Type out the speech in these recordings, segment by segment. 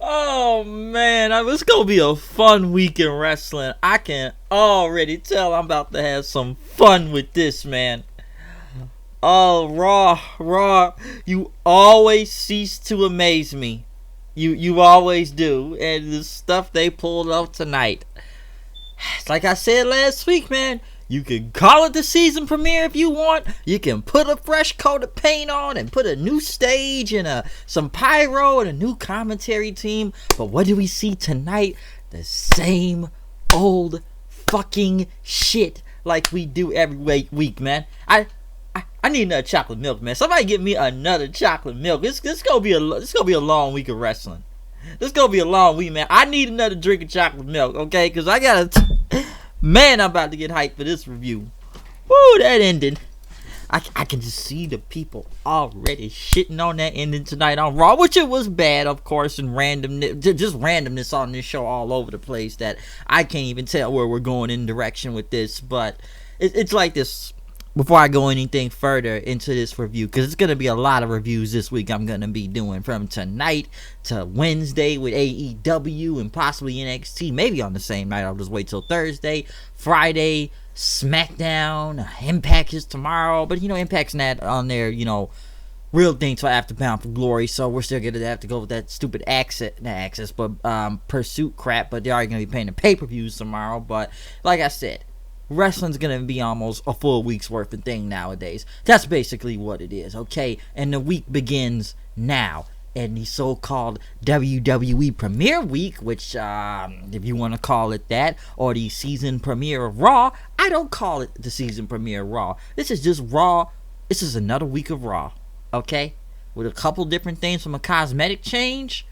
Oh man, it's gonna be a fun week in wrestling. I can already tell I'm about to have some fun with this, man. Oh, Raw, you always cease to amaze me. You always do, and the stuff they pulled off tonight. It's like I said last week, man. You can call it the season premiere if you want. You can put a fresh coat of paint on and put a new stage and some pyro and a new commentary team. But what do we see tonight? The same old fucking shit like we do every week, man. I need another chocolate milk, man. Somebody get me another chocolate milk. This gonna be a long week of wrestling. This gonna be a long week, man. I need another drink of chocolate milk, okay? Because I gotta... Man, I'm about to get hyped for this review. Woo, that ending. I can just see the people already shitting on that ending tonight on Raw, which it was bad, of course, and randomness on this show all over the place that I can't even tell where we're going in direction with this. But it's like this. Before I go anything further into this review, because it's going to be a lot of reviews this week I'm going to be doing from tonight to Wednesday with AEW and possibly NXT, maybe on the same night. I'll just wait till Thursday. Friday, SmackDown, Impact is tomorrow, but Impact's not on their, real thing till after Bound for Glory, so we're still going to have to go with that stupid Pursuit crap, but they're already going to be paying the pay-per-views tomorrow. But like I said, wrestling's gonna be almost a full week's worth of thing nowadays. That's basically what it is, okay? And the week begins now. And the so-called WWE Premiere Week, which, if you want to call it that, or the season premiere of Raw, I don't call it the season premiere of Raw. This is just Raw. This is another week of Raw, okay? With a couple different things from a cosmetic change.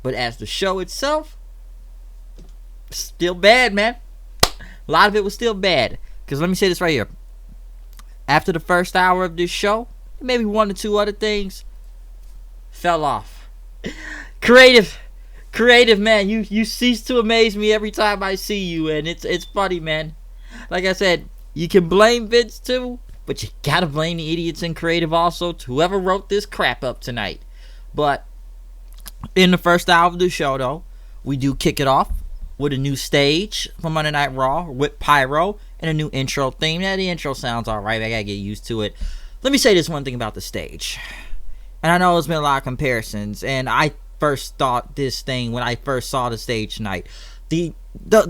But as the show itself, still bad, man. A lot of it was still bad. Because let me say this right here. After the first hour of this show, maybe one or two other things fell off. Creative, man. You cease to amaze me every time I see you. And it's funny, man. Like I said, you can blame Vince too. But you gotta blame the idiots in creative also. To whoever wrote this crap up tonight. But in the first hour of the show, though, we do kick it off with a new stage from Monday Night Raw with pyro and a new intro theme. Now, the intro sounds alright. I gotta get used to it. Let me say this one thing about the stage. And I know there's been a lot of comparisons. And I first thought this thing when I first saw the stage tonight. The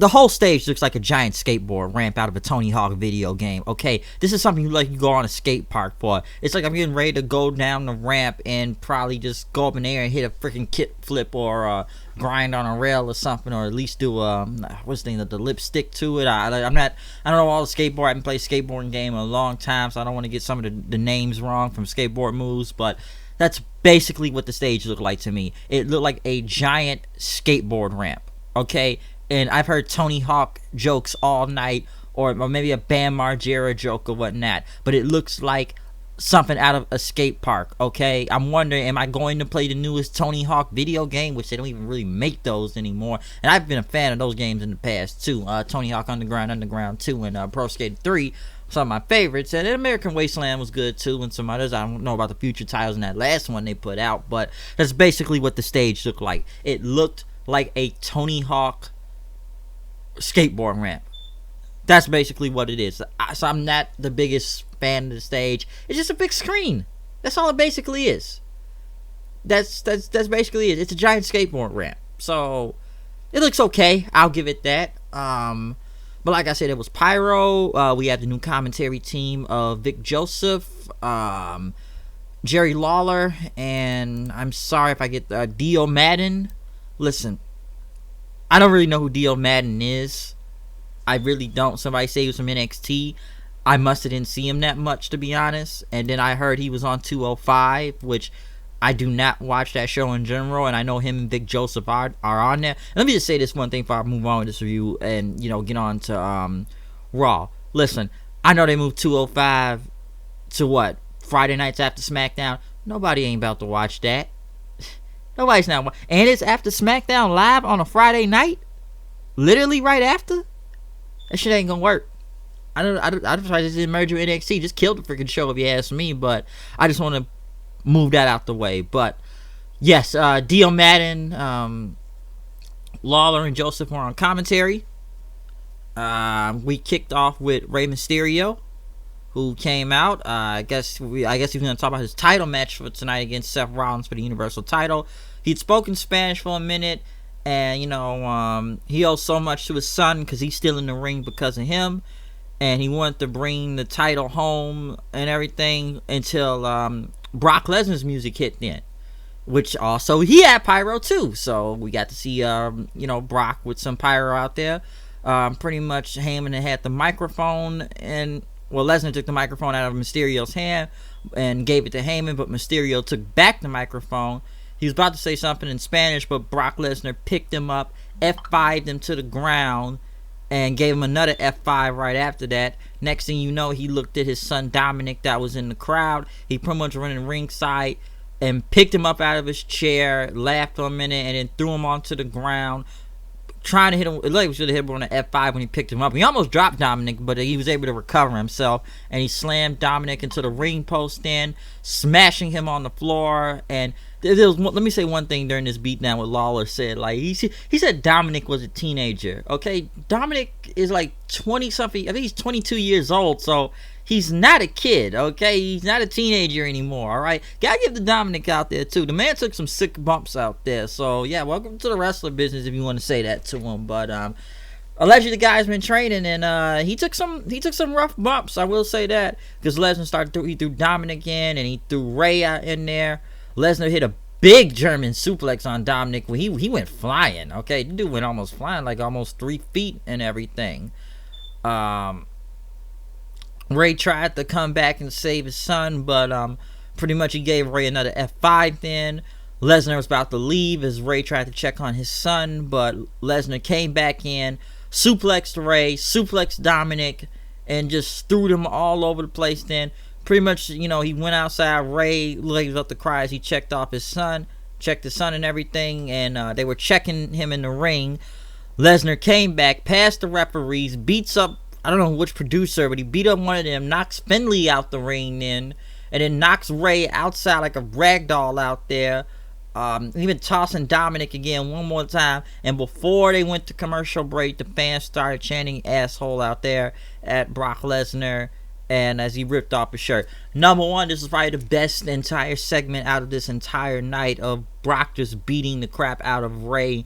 whole stage looks like a giant skateboard ramp out of a Tony Hawk video game. Okay, this is something you go on a skate park for. It's like I'm getting ready to go down the ramp and probably just go up in the air and hit a freaking kick flip or grind on a rail or something, or at least do the lipstick to it. I don't know all the skateboard. I haven't played a skateboarding game in a long time, so I don't want to get some of the names wrong from skateboard moves, but that's basically what the stage looked like to me. It looked like a giant skateboard ramp. Okay, and I've heard Tony Hawk jokes all night, or maybe a Bam Margera joke or whatnot, but it looks like something out of a skate park. Okay, I'm wondering, am I going to play the newest Tony Hawk video game, which they don't even really make those anymore? And I've been a fan of those games in the past too. Tony Hawk Underground 2 and Pro Skater 3, some of my favorites. And American Wasteland was good too, and some others. I don't know about the future titles in that last one they put out, but that's basically what the stage looked like. It looked like a Tony Hawk skateboard ramp. That's basically what it is. So I'm not the biggest fan of the stage. It's just a big screen. That's all it basically is. That's basically it. It's a giant skateboard ramp. So it looks okay. I'll give it that. But like I said, it was pyro. We have the new commentary team of Vic Joseph, Jerry Lawler, and I'm sorry if I get Dio Madden. Listen, I don't really know who Dio Madden is. I really don't. Somebody say he was from NXT. I must have didn't see him that much, to be honest. And then I heard he was on 205, which I do not watch that show in general. And I know him and Vic Joseph are on there. And let me just say this one thing before I move on with this review and, get on to Raw. Listen, I know they moved 205 to what? Friday nights after SmackDown. Nobody ain't about to watch that. Nobody's not. And it's after SmackDown Live on a Friday night. literally right after, that shit ain't gonna work. I tried this merger with NXT, just killed the freaking show if you ask me. But I just want to move that out the way. But yes, Dio Madden, Lawler, and Joseph were on commentary. We kicked off with Rey Mysterio, who came out. I guess he's gonna talk about his title match for tonight against Seth Rollins for the Universal title. He'd spoken Spanish for a minute, and he owes so much to his son because he's still in the ring because of him, and he wanted to bring the title home and everything until Brock Lesnar's music hit then, which also he had pyro too. So we got to see Brock with some pyro out there. Pretty much Heyman had the microphone, and Lesnar took the microphone out of Mysterio's hand and gave it to Heyman, but Mysterio took back the microphone. He was about to say something in Spanish, but Brock Lesnar picked him up, F5'd him to the ground, and gave him another F5 right after that. Next thing you know, he looked at his son Dominic that was in the crowd. He pretty much ran in ringside and picked him up out of his chair, laughed for a minute, and then threw him onto the ground, trying to hit him. It like he should have hit him on an F5 when he picked him up. He almost dropped Dominic, but he was able to recover himself, and he slammed Dominic into the ring post then, smashing him on the floor. And let me say one thing during this beatdown what Lawler said. Like he said Dominic was a teenager. Okay, Dominic is like 20 something. I think he's 22 years old, so he's not a kid. Okay, he's not a teenager anymore. All right, gotta give the Dominic out there too. The man took some sick bumps out there. So yeah, welcome to the wrestler business if you want to say that to him. But allegedly the guy's been training, and he took some rough bumps. I will say that, because Lesnar he threw Dominic in, and he threw Rey out in there. Lesnar hit a big German suplex on Dominic when he went flying. Okay, the dude went almost flying, like almost 3 feet and everything. Rey tried to come back and save his son, but pretty much he gave Rey another F5 then. Lesnar was about to leave as Rey tried to check on his son, but Lesnar came back in, suplexed Rey, suplexed Dominic, and just threw them all over the place then. Pretty much, he went outside. Rey laid up the cry as he checked his son and everything, and they were checking him in the ring. Lesnar came back, past the referees, beats up, I don't know which producer, but he beat up one of them, knocks Finley out the ring then, and then knocks Rey outside like a rag doll out there. Even tossing Dominic again one more time, and before they went to commercial break, the fans started chanting asshole out there at Brock Lesnar, and as he ripped off his shirt. Number one, this is probably the best entire segment out of this entire night of Brock just beating the crap out of Rey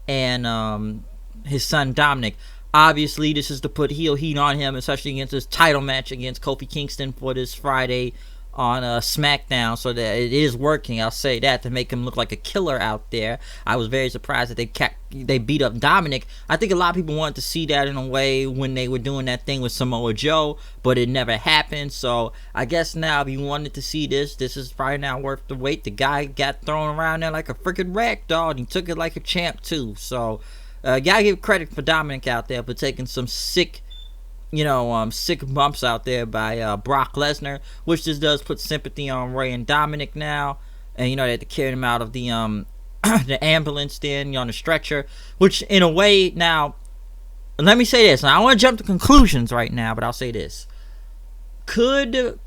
and his son Dominic. Obviously, this is to put heel heat on him, especially against his title match against Kofi Kingston for this Friday on SmackDown, so that it is working. I'll say that, to make him look like a killer out there. I was very surprised that they beat up Dominic. I think a lot of people wanted to see that in a way when they were doing that thing with Samoa Joe, but it never happened. So I guess now if you wanted to see this is probably now worth the wait. The guy got thrown around there like a freaking rag doll, and he took it like a champ too. So gotta give credit for Dominic out there for taking some sick bumps out there by Brock Lesnar, which just does put sympathy on Rey and Dominic now. And they had to carry him out of the the ambulance then, on the stretcher, which in a way, now let me say this, and I don't want to jump to conclusions right now, but I'll say this: could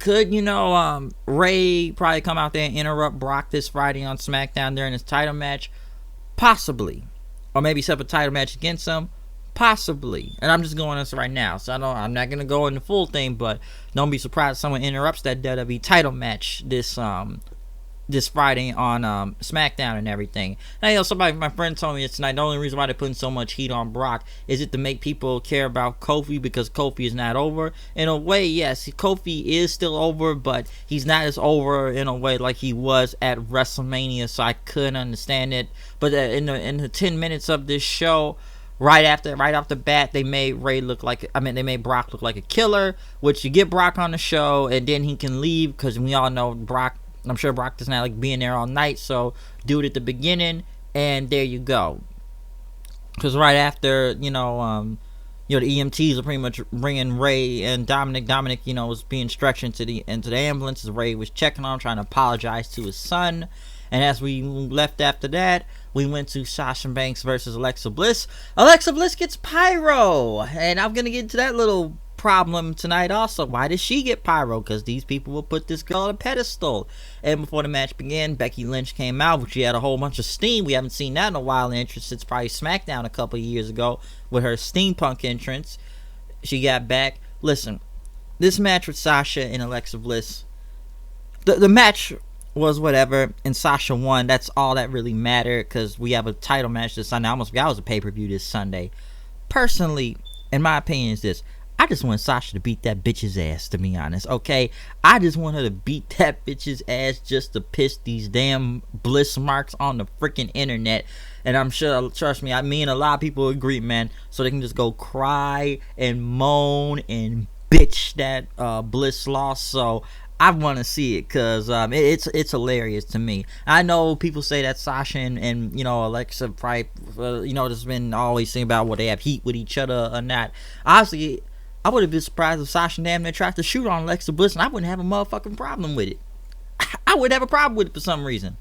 Rey probably come out there and interrupt Brock this Friday on SmackDown during his title match? Possibly. Or maybe set up a title match against him? Possibly. And I'm just going this right now, so I'm not gonna go in the full thing, but don't be surprised if someone interrupts that WWE title match this Friday on SmackDown and everything. Now, my friend told me it's tonight. The only reason why they're putting so much heat on Brock is it to make people care about Kofi, because Kofi is not over. In a way, yes, Kofi is still over, but he's not as over in a way like he was at WrestleMania. So I couldn't understand it. But in the 10 minutes of this show, right off the bat, they made Brock look like a killer, which you get Brock on the show, and then he can leave, because we all know Brock. I'm sure Brock does not like being there all night, so do it at the beginning, and there you go. Because right after, the EMTs are pretty much bringing Rey and Dominic. Dominic, was being stretched into the ambulance as Rey was checking on him, trying to apologize to his son. And as we left after that, we went to Sasha Banks versus Alexa Bliss. Alexa Bliss gets pyro, and I'm gonna get into that little problem tonight also. Why did she get pyro? Because these people will put this girl on a pedestal. And before the match began, Becky Lynch came out, which she had a whole bunch of steam. We haven't seen that in a while. Entrance since probably SmackDown a couple of years ago with her steampunk entrance. She got back. Listen, this match with Sasha and Alexa Bliss, the match was whatever, and Sasha won. That's all that really mattered, because we have a title match this Sunday. I almost forgot it was a pay-per-view this Sunday. Personally, in my opinion, is this: I just want Sasha to beat that bitch's ass, to be honest, okay? I just want her to beat that bitch's ass just to piss these damn Bliss marks on the freaking internet. And I'm sure, trust me, me and a lot of people agree, man, so they can just go cry and moan and bitch that Bliss lost. So I want to see it, because it's hilarious to me. I know people say that Sasha and you know, Alexa probably, you know, there's been always saying about what they have heat with each other or not. Honestly, I would have been surprised if Sasha damn near tried to shoot on Alexa Bliss, and I wouldn't have a motherfucking problem with it. I would have a problem with it for some reason.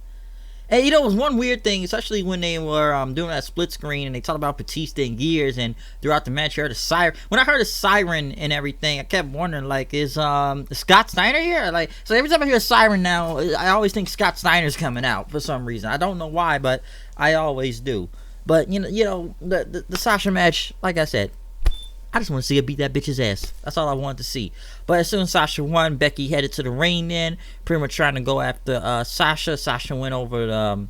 And you know, it was one weird thing, especially when they were doing that split screen and they talked about Batista and Gears, and throughout the match you heard a siren. When I heard a siren and everything, I kept wondering, like, is Scott Steiner here? Like, so every time I hear a siren now, I always think Scott Steiner's coming out for some reason. I don't know why, but I always do. But you know, the Sasha match, like I said, I just want to see her beat that bitch's ass. That's all I wanted to see. But as soon as Sasha won, Becky headed to the ring then, pretty much trying to go after Sasha. Sasha went over the,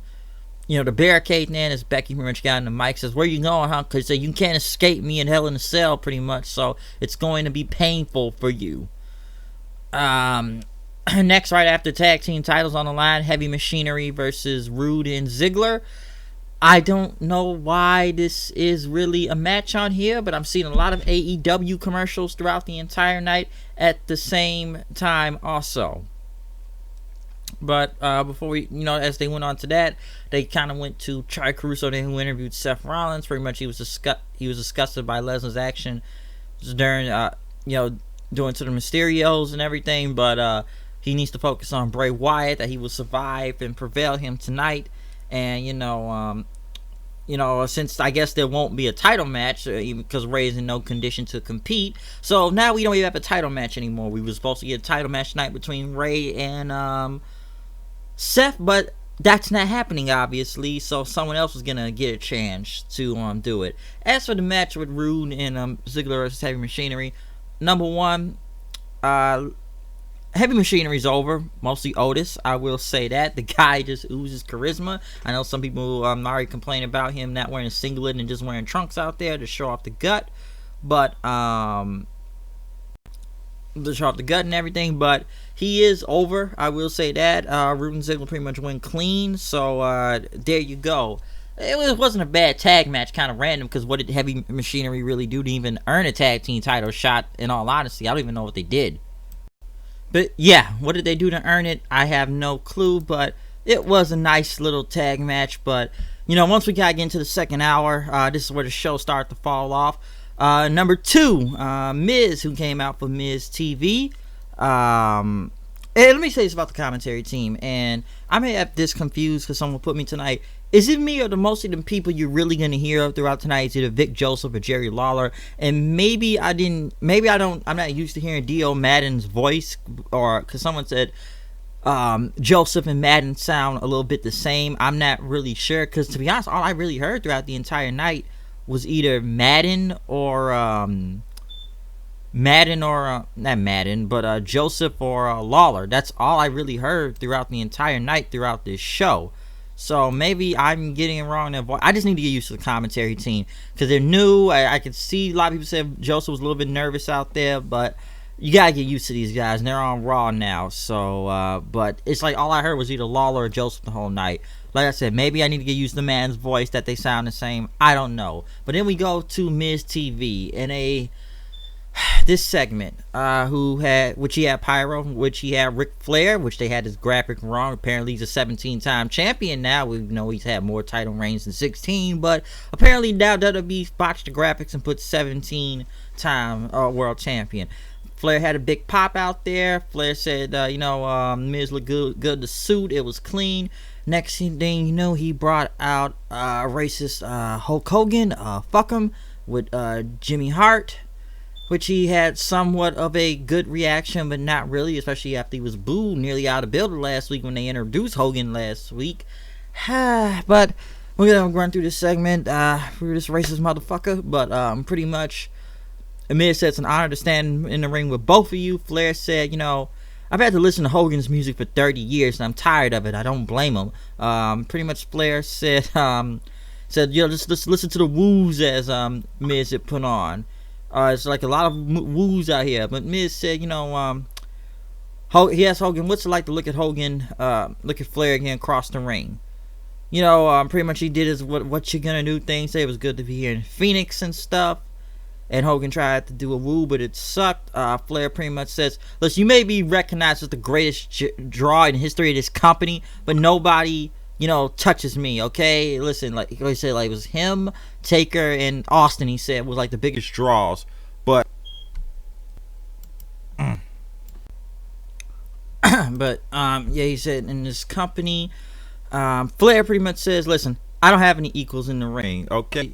you know, the barricade then, as Becky pretty much got in the mic, says, "Where you going, huh? Because you can't escape me in Hell in a Cell, pretty much, so it's going to be painful for you." Next, right after tag team titles on the line, Heavy Machinery versus Rude and Ziggler. I don't know why this is really a match on here, but I'm seeing a lot of AEW commercials throughout the entire night at the same time also. But before we, you know, as they went on to that, they kind of went to Chai Caruso, who interviewed Seth Rollins. Pretty much he was disgusted by Lesnar's action during, you know, doing to the Mysterios and everything, but he needs to focus on Bray Wyatt, that he will survive and prevail him tonight. And you know, since I guess there won't be a title match, even because Ray's in no condition to compete, so now we don't even have a title match anymore. We were supposed to get a title match tonight between Ray and Seth, but that's not happening, obviously. So someone else was gonna get a chance to do it. As for the match with Rude and Ziggler versus Heavy Machinery, number one, Heavy Machinery's over, mostly Otis. I will say that. The guy just oozes charisma. I know some people already complain about him not wearing a singlet and just wearing trunks out there to show off the gut. But, to show off the gut and everything. But he is over, I will say that. Rude and Ziggler pretty much went clean. So, there you go. It wasn't a bad tag match, kind of random, because what did Heavy Machinery really do to even earn a tag team title shot? In all honesty, I don't even know what they did. But yeah, what did they do to earn it? I have no clue, but it was a nice little tag match. But, you know, once we got into the second hour, this is where the show started to fall off. Number two, Miz, who came out for Miz TV. And let me say this about the commentary team, and I may have this confused because someone put me tonight. Is it me, or the most of the people you're really going to hear throughout tonight is either Vic Joseph or Jerry Lawler? And I'm not used to hearing D.O. Madden's voice, or because someone said Joseph and Madden sound a little bit the same. I'm not really sure, because to be honest, all I really heard throughout the entire night was either Madden or Joseph or Lawler. That's all I really heard throughout the entire night throughout this show. So maybe I'm getting it wrong. I just need to get used to the commentary team, because they're new. I could see a lot of people said Joseph was a little bit nervous out there, but you gotta get used to these guys, and they're on Raw now. So, but it's like all I heard was either Lawler or Joseph the whole night. Like I said, maybe I need to get used to the man's voice, that they sound the same. I don't know. But then we go to Miz TV in this segment, which he had Pyro, which he had Ric Flair, which they had his graphic wrong. Apparently he's a 17-time champion now. We know he's had more title reigns than 16, but apparently now WWE botched the graphics and put 17-time world champion. Flair had a big pop out there. Flair said, Miz looked good in the suit. It was clean. Next thing you know, he brought out racist Hulk Hogan, fuck him, with Jimmy Hart, which he had somewhat of a good reaction, but not really, especially after he was booed nearly out of the building last week when they introduced Hogan last week. But we're gonna run through this segment through this racist motherfucker. But pretty much, Amir said it's an honor to stand in the ring with both of you. Flair said, I've had to listen to Hogan's music for 30 years and I'm tired of it. I don't blame him. Pretty much Flair said, just listen to the woos as Miz had put on. It's like a lot of woos out here. But Miz said, he asked Hogan, what's it like to look at Flair again across the ring? Pretty much he did his what you gonna do thing. Say it was good to be here in Phoenix and stuff. And Hogan tried to do a woo, but it sucked. Flair pretty much says, listen, you may be recognized as the greatest draw in the history of this company, but nobody, touches me, okay? Listen, like he said, it was him, Taker, and Austin, he said, was like the biggest draws. But, he said in this company, Flair pretty much says, listen, I don't have any equals in the ring, okay?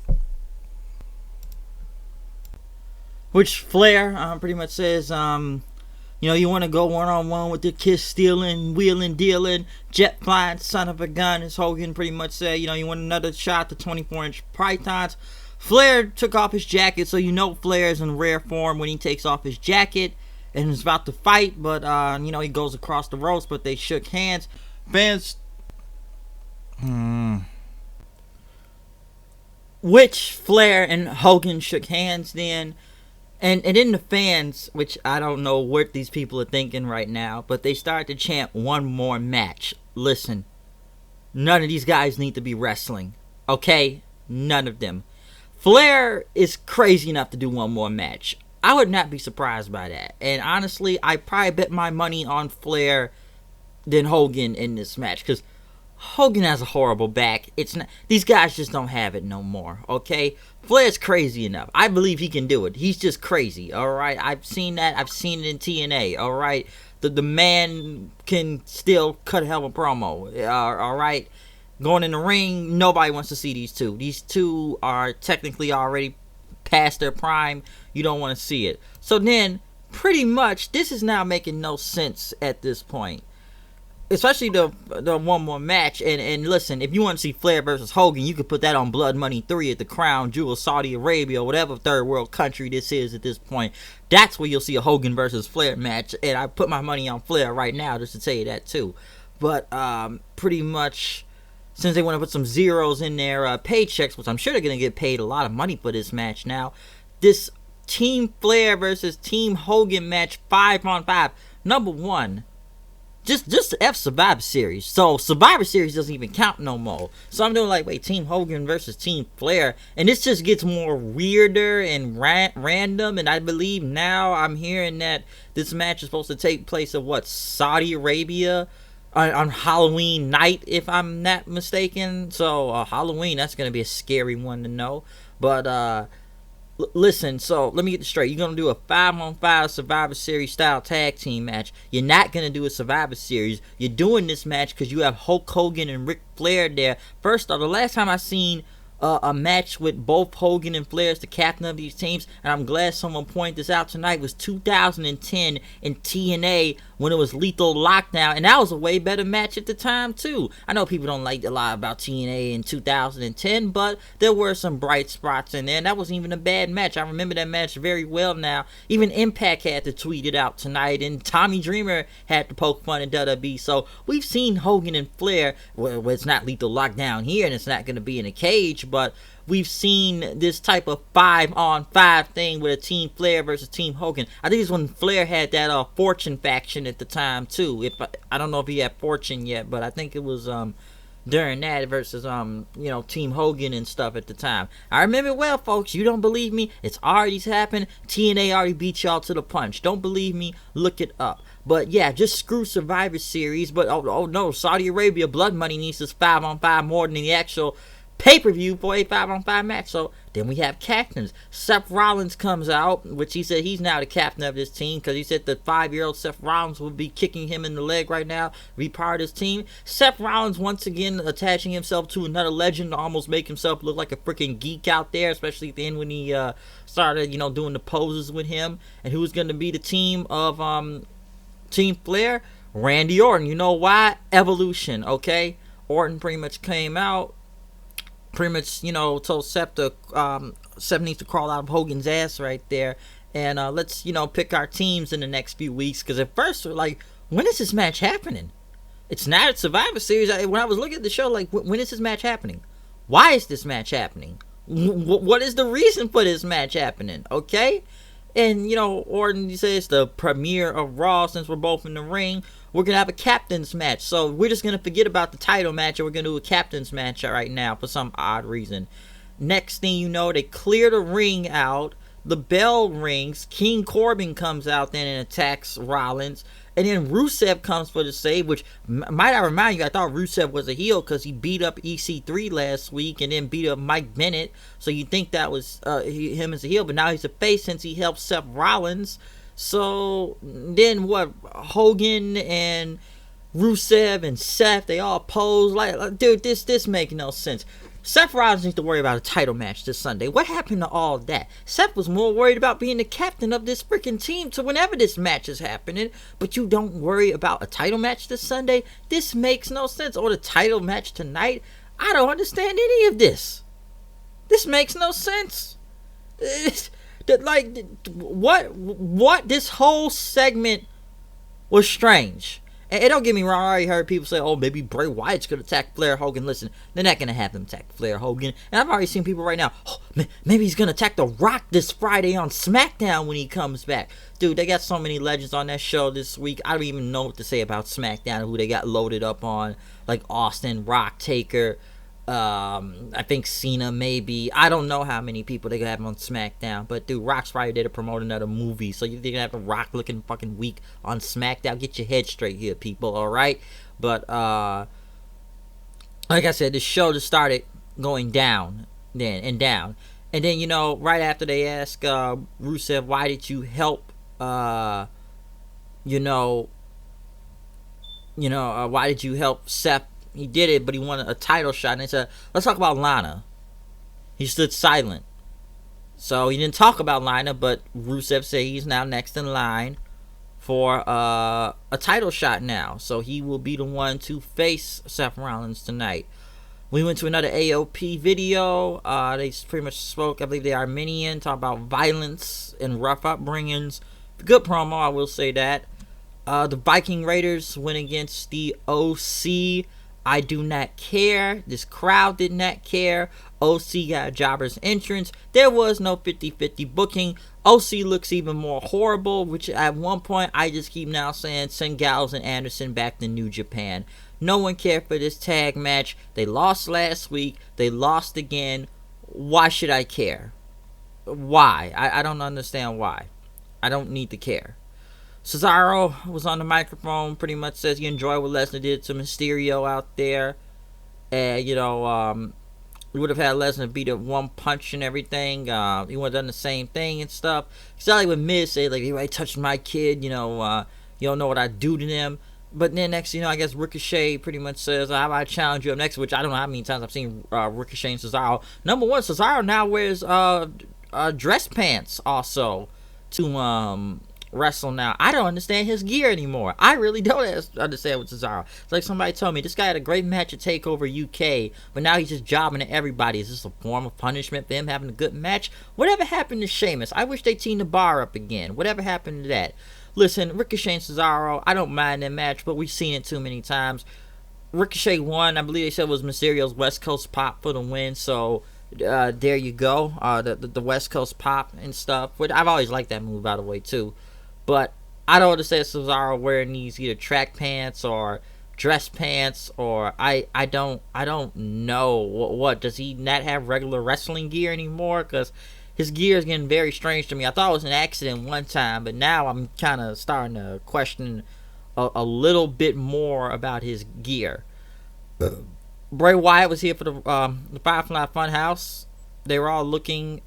Which Flair pretty much says, you want to go one-on-one with the kiss stealing, wheeling, dealing, jet flying son of a gun, as Hogan pretty much said, you want another shot to 24-inch pythons. Flair took off his jacket, so Flair is in rare form when he takes off his jacket and is about to fight, but, he goes across the ropes, but they shook hands. Fans... Which Flair and Hogan shook hands then. And then the fans, which I don't know what these people are thinking right now, but they start to chant one more match. Listen, none of these guys need to be wrestling, okay? None of them. Flair is crazy enough to do one more match. I would not be surprised by that. And honestly, I probably bet my money on Flair than Hogan in this match, because Hogan has a horrible back. It's not, these guys just don't have it no more, okay? Flair's crazy enough. I believe he can do it. He's just crazy, alright? I've seen that. I've seen it in TNA, alright? The man can still cut a hell of a promo, alright? Going in the ring, nobody wants to see these two. These two are technically already past their prime. You don't want to see it. So then, pretty much, this is now making no sense at this point. Especially the one more match. And listen, if you want to see Flair versus Hogan, you could put that on Blood Money 3 at the Crown Jewel, Saudi Arabia, whatever third world country this is at this point. That's where you'll see a Hogan versus Flair match. And I put my money on Flair right now just to tell you that too. But pretty much, since they want to put some zeros in their paychecks, which I'm sure they're going to get paid a lot of money for this match now, this Team Flair versus Team Hogan match 5-on-5. Number one, Just F Survivor Series. So Survivor Series doesn't even count no more. So I'm doing wait, Team Hogan versus Team Flair. And this just gets more weirder and random. And I believe now I'm hearing that this match is supposed to take place at Saudi Arabia on Halloween night, if I'm not mistaken. So Halloween, that's going to be a scary one to know. But listen, so let me get this straight. You're going to do a 5-on-5 Survivor Series style tag team match. You're not going to do a Survivor Series. You're doing this match because you have Hulk Hogan and Ric Flair there. First off, the last time I seen a match with both Hogan and Flair as the captain of these teams, and I'm glad someone pointed this out tonight, was 2010 in TNA when it was Lethal Lockdown, and that was a way better match at the time too. I know people don't like a lot about TNA in 2010, but there were some bright spots in there, and that wasn't even a bad match. I remember that match very well now. Even Impact had to tweet it out tonight, and Tommy Dreamer had to poke fun at WWE. So we've seen Hogan and Flair, well, it's not Lethal Lockdown here, and it's not going to be in a cage, but we've seen this type of 5-on-5 thing with a Team Flair versus Team Hogan. I think it's when Flair had that Fortune faction at the time too. If I don't know if he had Fortune yet, but I think it was during that versus Team Hogan and stuff at the time. I remember it well, folks. You don't believe me? It's already happened. TNA already beat y'all to the punch. Don't believe me? Look it up. But yeah, just screw Survivor Series. But oh no, Saudi Arabia Blood Money needs this 5-on-5 more than the actual pay-per-view for a 5-on-5 match. So then we have captains. Seth Rollins comes out, which he said he's now the captain of this team, because he said the 5-year-old Seth Rollins will be kicking him in the leg right now, be part of his team. Seth Rollins once again attaching himself to another legend to almost make himself look like a freaking geek out there, especially at the end when he started, doing the poses with him. And who's going to be the team of Team Flair? Randy Orton. You know why? Evolution, okay? Orton pretty much came out, pretty much, told Seth to, Seth needs to crawl out of Hogan's ass right there, and let's, pick our teams in the next few weeks, because at first we're like, when is this match happening? It's not at Survivor Series. When I was looking at the show, like, when is this match happening? Why is this match happening? What is the reason for this match happening, okay? And, Orton says the premiere of Raw, since we're both in the ring, we're going to have a captain's match. So we're just going to forget about the title match and we're going to do a captain's match right now for some odd reason. Next thing you know, they clear the ring out. The bell rings. King Corbin comes out then and attacks Rollins. And then Rusev comes for the save, which might I remind you, I thought Rusev was a heel because he beat up EC3 last week and then beat up Mike Bennett. So you think that was him as a heel, but now he's a face since he helped Seth Rollins. So then what? Hogan and Rusev and Seth, they all pose like, dude, this makes no sense. Seth Rollins needs to worry about a title match this Sunday. What happened to all that? Seth was more worried about being the captain of this freaking team to whenever this match is happening. But you don't worry about a title match this Sunday? This makes no sense. Or the title match tonight? I don't understand any of this. This makes no sense. What? This whole segment was strange. And don't get me wrong, I already heard people say, oh, maybe Bray Wyatt's going to attack Flair Hogan. Listen, they're not going to have him attack Flair Hogan. And I've already seen people right now, oh, maybe he's going to attack The Rock this Friday on SmackDown when he comes back. Dude, they got so many legends on that show this week. I don't even know what to say about SmackDown, who they got loaded up on. Like Austin, Rock, Taker, I think Cena maybe. I don't know how many people they gonna have on SmackDown, but dude, Rock's probably there to promote another movie, so you're gonna have a Rock looking fucking weak on SmackDown. Get your head straight here, people. All right, but like I said, the show just started going down, and then right after they ask Rusev, why did you help why did you help Seth? He did it, but he wanted a title shot. And they said, let's talk about Lana. He stood silent. So he didn't talk about Lana, but Rusev said he's now next in line for a title shot now. So he will be the one to face Seth Rollins tonight. We went to another AOP video. They pretty much spoke, I believe they are Armenian, talk about violence and rough upbringings. Good promo, I will say that. The Viking Raiders went against the OC. I do not care. This crowd did not care. OC got a jobber's entrance. There was no 50-50 booking. OC looks even more horrible, which at one point I just keep now saying send Gallows and Anderson back to New Japan. No one cared for this tag match. They lost last week. They lost again. Why should I care? Why? I don't understand why. I don't need to care. Cesaro was on the microphone, pretty much says he enjoyed what Lesnar did to Mysterio out there. And, we would have had Lesnar beat it one punch and everything. He would have done the same thing and stuff. Exactly what Miz said, like, everybody touched my kid, you don't know what I do to them. But then next, I guess Ricochet pretty much says, how about I challenge you up next, which I don't know how many times I've seen Ricochet and Cesaro. Number one, Cesaro now wears dress pants also to wrestle now. I don't understand his gear anymore. I really don't understand what Cesaro. It's like somebody told me this guy had a great match at TakeOver UK, but now he's just jobbing at everybody. Is this a form of punishment for him having a good match? Whatever happened to Sheamus? I wish they teamed the bar up again. Whatever happened to that? Listen, Ricochet and Cesaro, I don't mind that match, but we've seen it too many times. Ricochet won. I believe they said it was Mysterio's West Coast Pop for the win, so there you go. The West Coast Pop and stuff. But I've always liked that move, by the way, too. But I don't understand Cesaro wearing these either track pants or dress pants, or I don't know what does he not have regular wrestling gear anymore? Because his gear is getting very strange to me. I thought it was an accident one time, but now I'm kind of starting to question a little bit more about his gear. Bray Wyatt was here for the Firefly Funhouse. They were all looking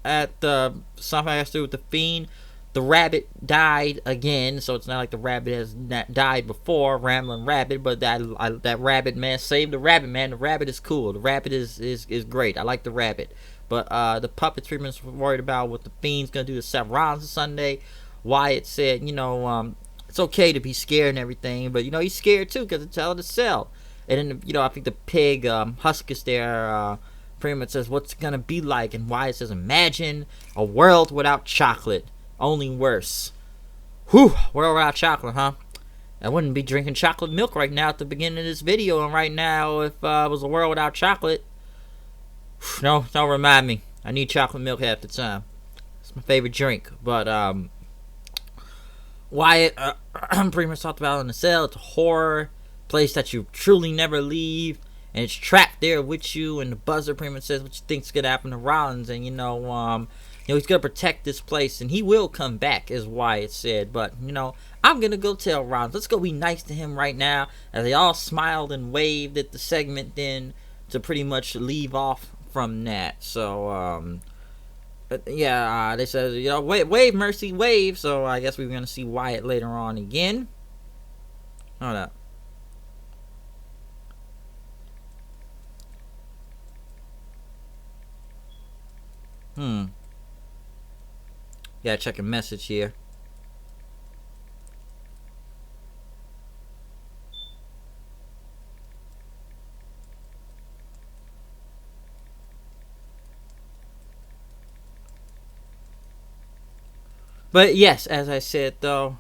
at something has to do with the Fiend. The rabbit died again, so it's not like the rabbit has not died before, Rambling Rabbit, but that rabbit man saved the rabbit man. The rabbit is cool. The rabbit is great. I like the rabbit. But the puppet treatment's worried about what the Fiend's gonna do to Seth Rollins Sunday. Wyatt said, it's okay to be scared and everything, but he's scared too because it's hell to sell. And then I think the pig Huskus there pretty much says what's it gonna be like, and Wyatt says imagine a world without chocolate, only worse. Whew, world without chocolate, huh? I wouldn't be drinking chocolate milk right now at the beginning of this video, and right now if it was a world without chocolate, no, don't remind me. I need chocolate milk half the time. It's my favorite drink. But Wyatt pretty much talked about in the cell. It's a horror place that you truly never leave, and it's trapped there with you. And the buzzer pretty much says what you think's gonna happen to Rollins, and he's gonna protect this place, and he will come back, as Wyatt said. But I'm gonna go tell Rollins. Let's go be nice to him right now. As they all smiled and waved at the segment, then to pretty much leave off from that. So they said wave Mercy, wave. So I guess we're gonna see Wyatt later on again. Hold up. Gotta check a message here. But yes, as I said though,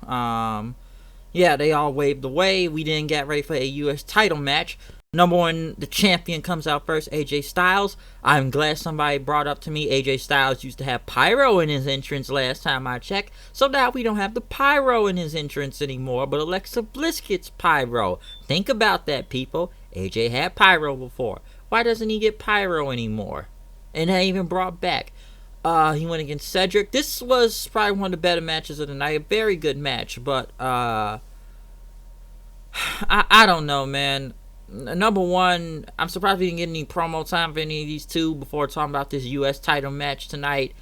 they all waved away. We didn't get ready for a U.S. title match. Number one, the champion comes out first, AJ Styles. I'm glad somebody brought up to me AJ Styles used to have pyro in his entrance last time I checked. So now we don't have the pyro in his entrance anymore, but Alexa Bliss gets pyro. Think about that, people. AJ had pyro before. Why doesn't he get pyro anymore? And that even brought back. He went against Cedric. This was probably one of the better matches of the night. A very good match, but I don't know, man. Number one, I'm surprised we didn't get any promo time for any of these two before talking about this U.S. title match tonight.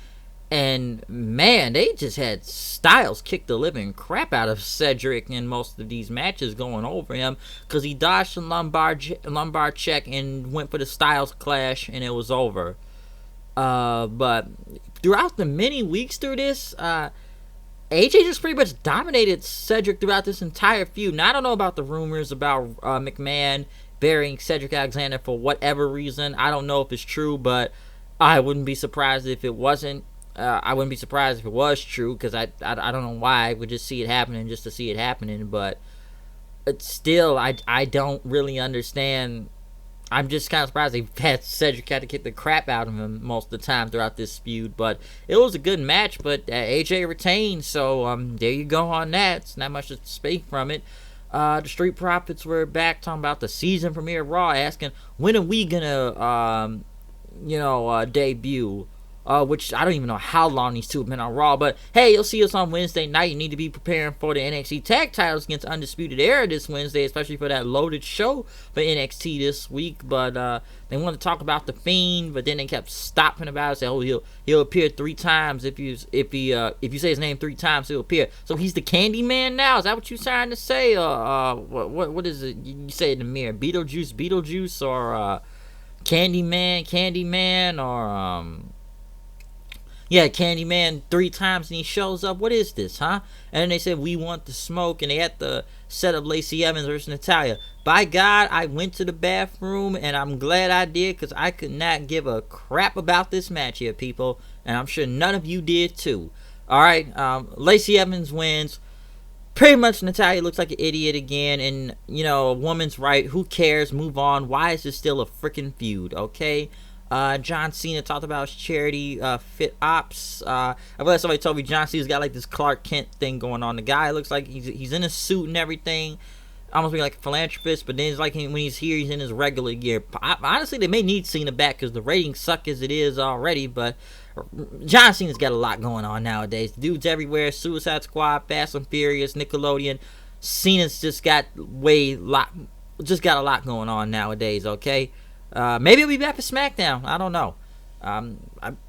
And man, they just had Styles kick the living crap out of Cedric in most of these matches going over him, because he dodged a lumbar check and went for the Styles clash, and it was over. But throughout the many weeks through this, AJ just pretty much dominated Cedric throughout this entire feud. Now, I don't know about the rumors about McMahon burying Cedric Alexander for whatever reason. I don't know if it's true, but I wouldn't be surprised if it wasn't. I wouldn't be surprised if it was true, because I don't know why. I would just see it happening just to see it happening. But still, I don't really understand. I'm just kind of surprised they had Cedric had to kick the crap out of him most of the time throughout this feud. But it was a good match, but AJ retained, so there you go on that. It's not much to speak from it. The Street Profits were back talking about the season premiere of Raw, asking when are we gonna debut. Which I don't even know how long these two have been on Raw, but hey, you'll see us on Wednesday night. You need to be preparing for the NXT Tag Titles against Undisputed Era this Wednesday, especially for that loaded show for NXT this week. But they wanted to talk about the Fiend, but then they kept stopping about it. Say, oh, he'll appear 3 times if you say his name 3 times, he'll appear. So he's the Candyman now. Is that what you're trying to say? What is it? You say in the mirror, Beetlejuice, or Candyman, or yeah, Candyman 3 times and he shows up. What is this, huh? And then they said, we want the smoke. And they had to set up Lacey Evans versus Natalya. By God, I went to the bathroom, and I'm glad I did, because I could not give a crap about this match here, people. And I'm sure none of you did, too. Alright, Lacey Evans wins. Pretty much Natalya looks like an idiot again. And, a woman's right. Who cares? Move on. Why is this still a freaking feud, okay? John Cena talked about his charity, Fit Ops. I believe somebody told me John Cena's got like this Clark Kent thing going on. The guy looks like he's in a suit and everything, almost like a philanthropist, but then it's like when he's here, he's in his regular gear. Honestly, they may need Cena back because the ratings suck as it is already, but John Cena's got a lot going on nowadays. The dude's everywhere. Suicide Squad, Fast and Furious, Nickelodeon. Cena's just got just got a lot going on nowadays, okay? Maybe he'll be back for SmackDown. I don't know.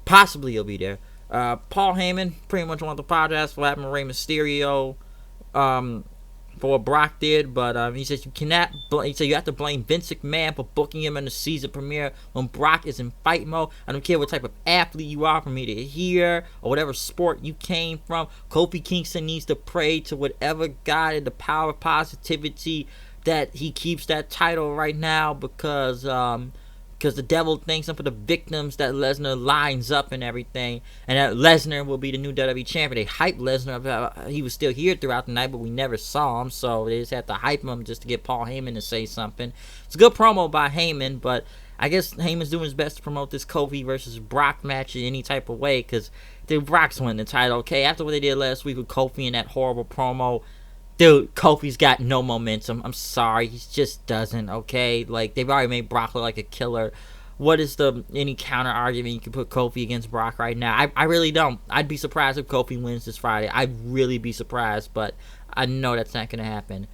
Possibly he'll be there. Paul Heyman pretty much wanted to apologize for what happened to Rey Mysterio, for what Brock did, but he says he said you have to blame Vince McMahon for booking him in the season premiere when Brock is in fight mode. I don't care what type of athlete you are, for me to hear, or whatever sport you came from. Kofi Kingston needs to pray to whatever God and the power of positivity that he keeps that title right now, because the devil thanks him for the victims that Lesnar lines up and everything, and that Lesnar will be the new WWE champion. They hyped Lesnar. He was still here throughout the night, but we never saw him, so they just had to hype him just to get Paul Heyman to say something. It's a good promo by Heyman, but I guess Heyman's doing his best to promote this Kofi versus Brock match in any type of way, because Brock's winning the title, okay? After what they did last week with Kofi and that horrible promo, dude, Kofi's got no momentum. I'm sorry, he just doesn't, okay? Like, they've already made Brock look like a killer. What is any counter argument you can put Kofi against Brock right now? I really don't. I'd be surprised if Kofi wins this Friday. I'd really be surprised, but I know that's not going to happen.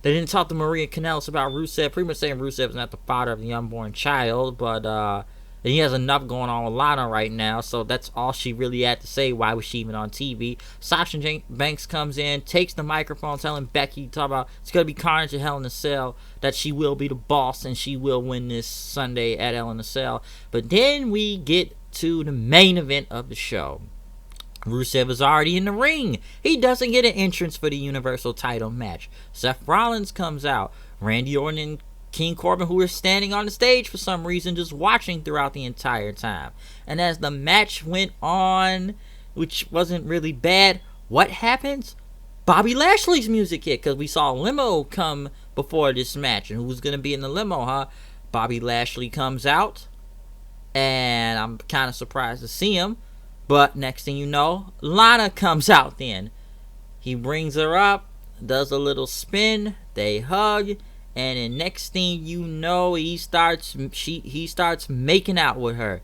They didn't talk to Maria Kanellis about Rusev, pretty much saying Rusev is not the father of the unborn child, but he has enough going on with Lana right now, so that's all she really had to say. Why was she even on TV? Sasha Banks comes in, takes the microphone, telling Becky, talk about it's going to be carnage at Hell in a Cell, that she will be the boss and she will win this Sunday at Hell in a Cell. But then we get to the main event of the show. Rusev is already in the ring. He doesn't get an entrance for the Universal title match. Seth Rollins comes out. Randy Orton and King Corbin, who were standing on the stage for some reason, just watching throughout the entire time. And as the match went on, which wasn't really bad, what happens? Bobby Lashley's music hit, because we saw a limo come before this match. And who's going to be in the limo, huh? Bobby Lashley comes out, and I'm kind of surprised to see him. But next thing you know, Lana comes out then. He brings her up, does a little spin, they hug, and then next thing you know, he starts making out with her.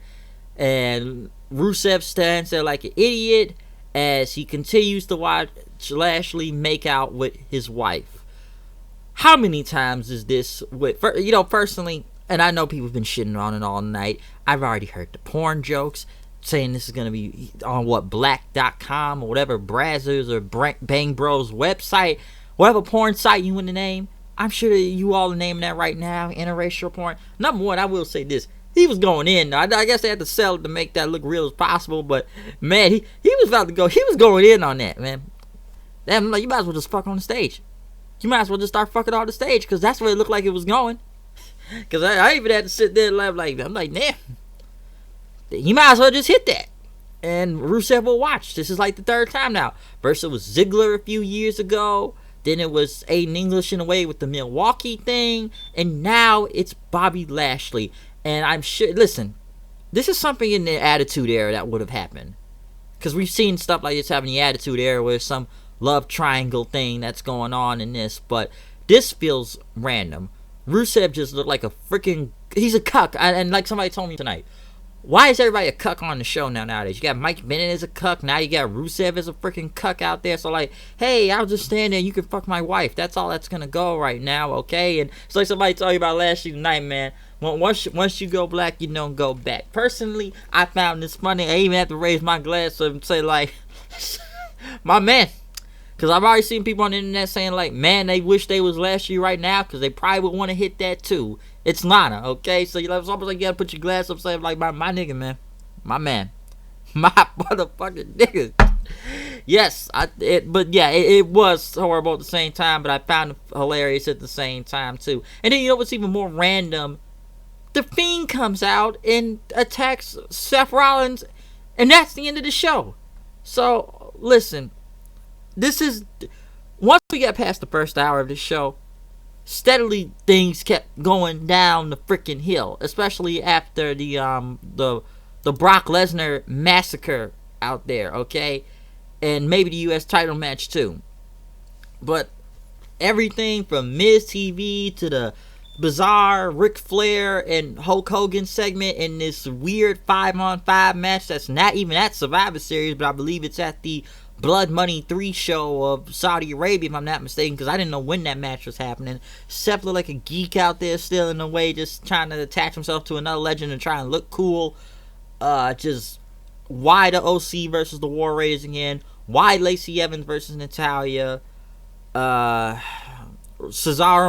And Rusev stands there like an idiot as he continues to watch Lashley make out with his wife. How many times is this personally, and I know people have been shitting on it all night, I've already heard the porn jokes saying this is going to be on black.com or whatever, Brazzers or Bang Bros website, whatever porn site you want to name. I'm sure that you all are naming that right now, interracial porn. Number one, I will say this. He was going in. I guess they had to sell it to make that look real as possible, but man, he was about to go. He was going in on that, man. Damn, like, you might as well just fuck on the stage. You might as well just start fucking on the stage, because that's where it looked like it was going. Because I even had to sit there and laugh like, I'm like, damn. You might as well just hit that. And Rusev will watch. This is like the third time now. First it was Ziggler a few years ago. Then it was Aiden English in a way with the Milwaukee thing. And now it's Bobby Lashley. And I'm sure, listen, this is something in the Attitude Era that would have happened. Because we've seen stuff like this happen in the Attitude Era where there's some love triangle thing that's going on in this. But this feels random. Rusev just looked like a freaking, he's a cuck. And like somebody told me tonight, why is everybody a cuck on the show nowadays? You got Mike Bennett as a cuck. Now you got Rusev as a freaking cuck out there. So like, hey, I'll just stand there and you can fuck my wife. That's all that's going to go right now, okay? And it's like somebody told you about last night, man. Once you go black, you don't go back. Personally, I found this funny. I even have to raise my glass and say like, my man. Because I've already seen people on the internet saying like, man, they wish they was Lashley right now because they probably would want to hit that too. It's Lana, okay? So it's almost like you got to put your glass up, say like, my nigga, man. My man. My motherfucking nigga. Yes, it was horrible at the same time, but I found it hilarious at the same time too. And then you know what's even more random? The Fiend comes out and attacks Seth Rollins, and that's the end of the show. So, listen. This is, once we got past the first hour of the show, steadily things kept going down the freaking hill, especially after the Brock Lesnar massacre out there, okay, and maybe the U.S. title match too. But everything from Miz TV to the Bizzare, Ric Flair, and Hulk Hogan segment in this weird 5-on-5 match that's not even at Survivor Series, but I believe it's at the Blood Money 3 show of Saudi Arabia, if I'm not mistaken, because I didn't know when that match was happening. Seth looked like a geek out there still in a way, just trying to attach himself to another legend and try and look cool. Just why the OC versus the War Raiders again? Why Lacey Evans versus Natalya? Cesaro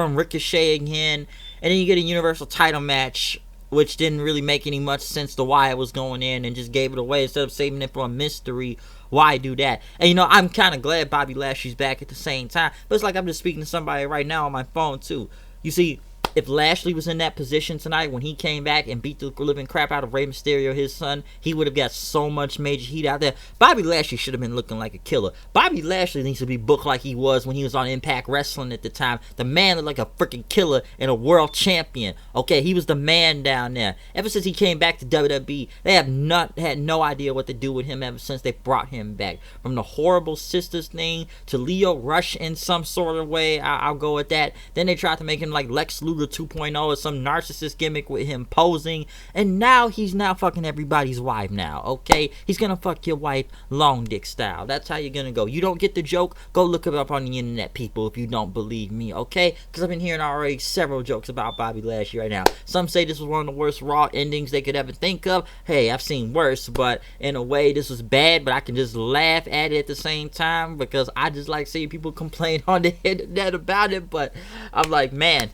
and Ricochet again. And then you get a Universal title match, which didn't really make any much sense to why it was going in, and just gave it away instead of saving it for a mystery. Why do that? And I'm kind of glad Bobby Lashley's back at the same time, but it's like I'm just speaking to somebody right now on my phone too. You see, if Lashley was in that position tonight when he came back and beat the living crap out of Rey Mysterio, his son, he would have got so much major heat out there. Bobby Lashley should have been looking like a killer. Bobby Lashley needs to be booked like he was when he was on Impact Wrestling at the time. The man looked like a freaking killer and a world champion. Okay, he was the man down there. Ever since he came back to WWE, they have had no idea what to do with him ever since they brought him back. From the horrible sisters thing to Leo Rush in some sort of way, I'll go with that. Then they tried to make him like Lex Luger 2.0 or some narcissist gimmick with him posing, and now he's fucking everybody's wife now. Okay, he's gonna fuck your wife long dick style. That's how you're gonna go. You don't get the joke? Go look it up on the internet, people, if you don't believe me. Okay, because I've been hearing already several jokes about Bobby Lashley right now. Some say this was one of the worst Raw endings they could ever think of. Hey, I've seen worse, but in a way this was bad, but I can just laugh at it at the same time because I just like seeing people complain on the internet about it. But I'm like, man,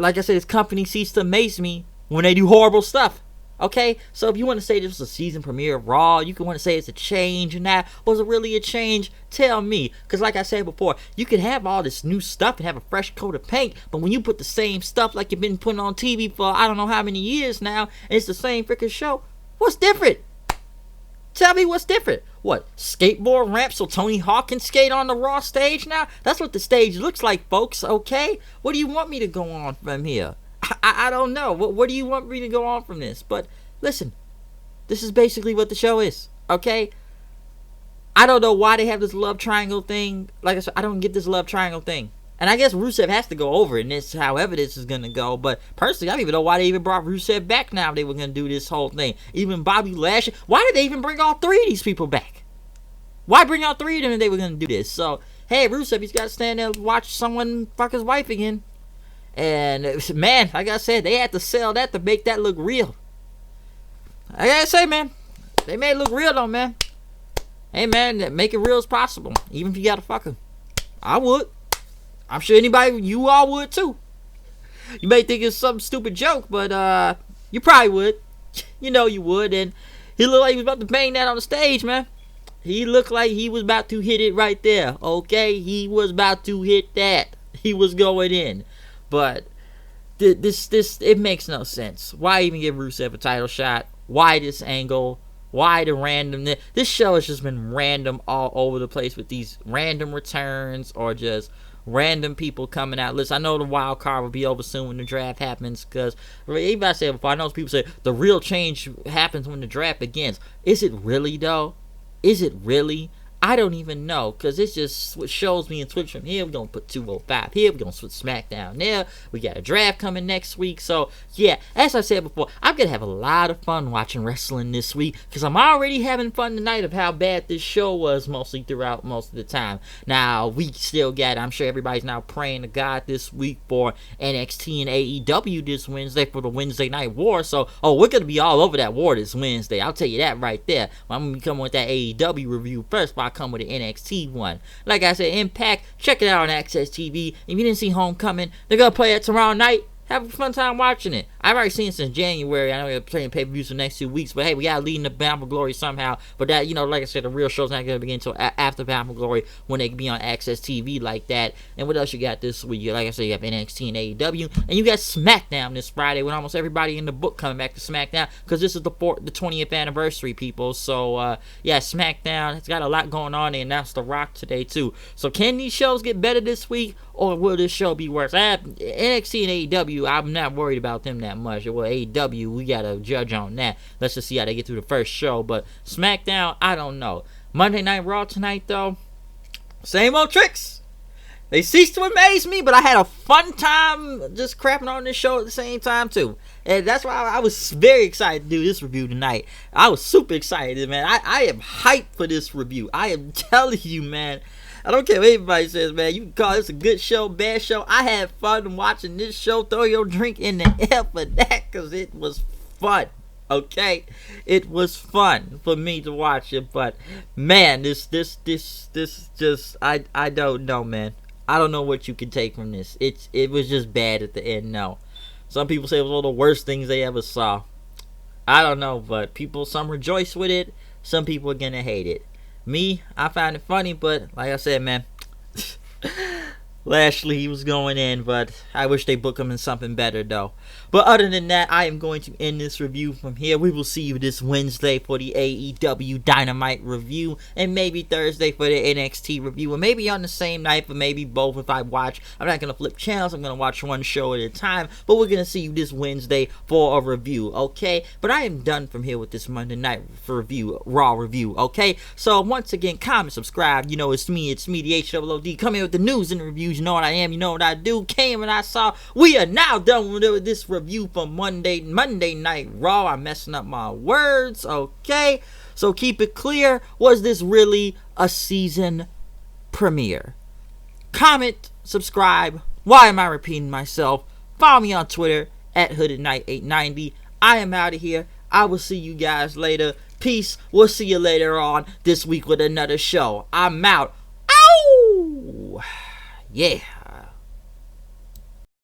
like I said, this company ceased to amaze me when they do horrible stuff. Okay, so if you want to say this was a season premiere of Raw, you can want to say it's a change and that. Was it really a change? Tell me. Because like I said before, you can have all this new stuff and have a fresh coat of paint, but when you put the same stuff like you've been putting on TV for I don't know how many years now, and it's the same freaking show, what's different? Tell me what's different. What, skateboard ramp so Tony Hawk can skate on the Raw stage now? That's what the stage looks like, folks, okay? What do you want me to go on from here? I don't know. What do you want me to go on from this? But listen, this is basically what the show is, okay? I don't know why they have this love triangle thing. Like I said, I don't get this love triangle thing. And I guess Rusev has to go over in this, however this is going to go. But personally, I don't even know why they even brought Rusev back now if they were going to do this whole thing. Even Bobby Lashley. Why did they even bring all three of these people back? Why bring all three of them if they were going to do this? So, hey, Rusev, he's got to stand there and watch someone fuck his wife again. And, man, like I said, they had to sell that to make that look real. I got to say, man, they made it look real, though, man. Hey, man, make it real as possible. Even if you got to fuck him. I would. I'm sure anybody, you all would too. You may think it's some stupid joke, but you probably would. You know you would. And he looked like he was about to bang that on the stage, man. He looked like he was about to hit it right there. Okay, he was about to hit that. He was going in. But this it makes no sense. Why even give Rusev a title shot? Why this angle? Why the randomness? This show has just been random all over the place with these random returns or just random people coming out. Listen, I know the wild card will be over soon when the draft happens, because even I said before, I know people say the real change happens when the draft begins. Is it really though? Is it really? I don't even know, because it just shows me and switch from here. We're going to put 205 here. We're going to switch SmackDown there. We got a draft coming next week. So, yeah, as I said before, I'm going to have a lot of fun watching wrestling this week, because I'm already having fun tonight of how bad this show was mostly throughout most of the time. Now, we still got, I'm sure everybody's now praying to God this week for NXT and AEW this Wednesday for the Wednesday Night War. So, we're going to be all over that war this Wednesday. I'll tell you that right there. I'm going to be coming with that AEW review first, but I come with an NXT one. Like I said, Impact, check it out on Access TV. If you didn't see Homecoming, they're gonna play it tomorrow night. Have a fun time watching it. I've already seen it since January. I know we're playing pay-per-views for the next 2 weeks, but hey, we gotta lead in the Bound for Glory somehow. But that, like I said, the real show's not gonna begin until after Bound for Glory, when they can be on Access TV like that. And what else you got this week? Like I said, you have NXT and AEW, and you got SmackDown this Friday with almost everybody in the book coming back to SmackDown, because this is the 20th anniversary, people. So yeah, SmackDown, it's got a lot going on. They announced The Rock today too. So can these shows get better this week, or will this show be worse? NXT and AEW, I'm not worried about them that much. Well, AEW, we gotta judge on that. Let's just see how they get through the first show. But SmackDown, I don't know. Monday Night Raw tonight, though, same old tricks. They ceased to amaze me, but I had a fun time just crapping on this show at the same time too. And that's why I was very excited to do this review tonight. I was super excited, man. I am hyped for this review. I am telling you, man. I don't care what anybody says, man. You can call this a good show, bad show. I had fun watching this show. Throw your drink in the air for that, because it was fun. Okay, it was fun for me to watch it, but man, this just I don't know, man. I don't know what you can take from this. It was just bad at the end. No, some people say it was one of the worst things they ever saw. I don't know, but some rejoice with it. Some people are gonna hate it. Me, I find it funny, but like I said, man, Lashley, he was going in, but I wish they book him in something better, though. But other than that, I am going to end this review from here. We will see you this Wednesday for the AEW Dynamite review, and maybe Thursday for the NXT review, and maybe on the same night, but maybe both if I watch. I'm not going to flip channels. I'm going to watch one show at a time, but we're going to see you this Wednesday for a review, okay? But I am done from here with this Monday night for review, Raw review, okay? So once again, comment, subscribe. You know, it's me, the HOOD. Come here with the news and the reviews. You know what I am, you know what I do. Came and I saw. We are now done with this review for Monday Night Raw. I'm messing up my words, okay? So keep it clear. Was this really a season premiere? Comment, subscribe. Why am I repeating myself? Follow me on Twitter at HoodedKnight890. I am out of here. I will see you guys later. Peace. We'll see you later on this week with another show. I'm out. Ow! Yeah.